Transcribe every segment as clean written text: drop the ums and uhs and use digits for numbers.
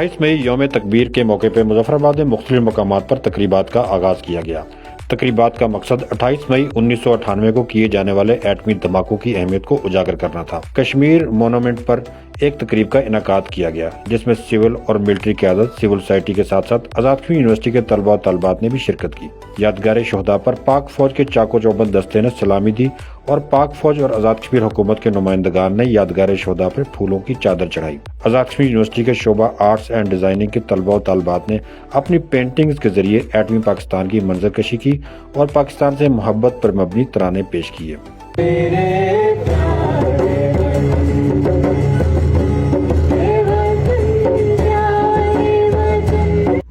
28 मई यौम तकबीर के मौके पर मुजफ्फराबाद में मुख्तलिफ मकामात पर तकरीबात का आगाज़ किया गया। तकरीबात का मकसद 28 मई 1998 को किए जाने वाले एटमी धमाकों की अहमियत को उजागर करना था। कश्मीर मोनूमेंट पर एक तकरीब का इनेकाद किया गया, जिसमें सिविल और मिलिट्री क़यादत, सिविल सोसाइटी के साथ साथ आज़ाद कश्मीर यूनिवर्सिटी के तलबा और तलबात ने भी शिरकत की। यादगार शोहदा पर पाक फौज के चाको चौबंद दस्ते ने सलामी दी और पाक फौज और आज़ाद कश्मीर हुकूमत के नुमाइंदगान ने यादगार शोहदा पर फूलों की चादर चढ़ाई। आज़ाद कश्मीर यूनिवर्सिटी के शोबा आर्ट्स एंड डिज़ाइनिंग के तलबा और तलबात ने अपनी पेंटिंग्स के जरिए एटमी पाकिस्तान की मंजरकशी की और पाकिस्तान से मोहब्बत पर मबनी तराने पेश किए।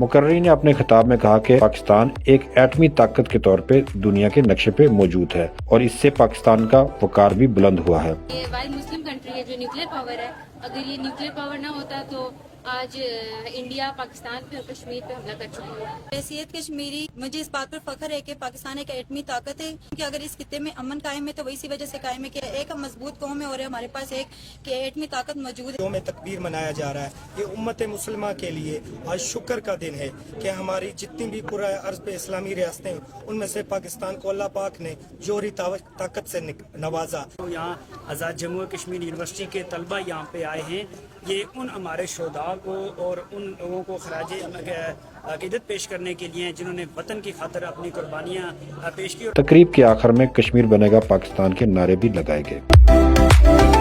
मुकर्री ने अपने खिताब में कहा कि पाकिस्तान एक एटमी ताकत के तौर पे दुनिया के नक्शे पे मौजूद है और इससे पाकिस्तान का वकार भी बुलंद हुआ है। ये वाइड मुस्लिम कंट्री है जो न्यूक्लियर पावर है। अगर ये न्यूक्लियर पावर ना होता तो आज इंडिया पाकिस्तान पे और कश्मीर पे हमला कर चुका है। हैसियत कश्मीरी मुझे इस बात पर फख्र है कि पाकिस्तान एक एटमी ताकत है कि अगर इस खित्ते में अमन कायम है तो वही इसी वजह से कायम है कि एक हम मजबूत कौम है और हमारे पास एक कि एटमी ताकत मौजूद है। यौम तकबीर मनाया जा रहा है। ये उम्मत मुसलिमा के लिए आज शुक्र का दिन है कि हमारी जितनी भी पूरा अर्ज पे इस्लामी रियासतें उनमें से पाकिस्तान को अल्लाह पाक ने जोहरी ताकत से नवाजा। यहाँ आज़ाद जम्मू कश्मीर यूनिवर्सिटी के तलबा यहाँ पे आए हैं। ये उन हमारे शोधा को और उन लोगों को खराज अक़ीदत पेश करने के लिए जिन्होंने वतन की खातिर अपनी कुर्बानियाँ पेश की। तकरीब के आखिर में कश्मीर बनेगा पाकिस्तान के नारे भी लगाए गए।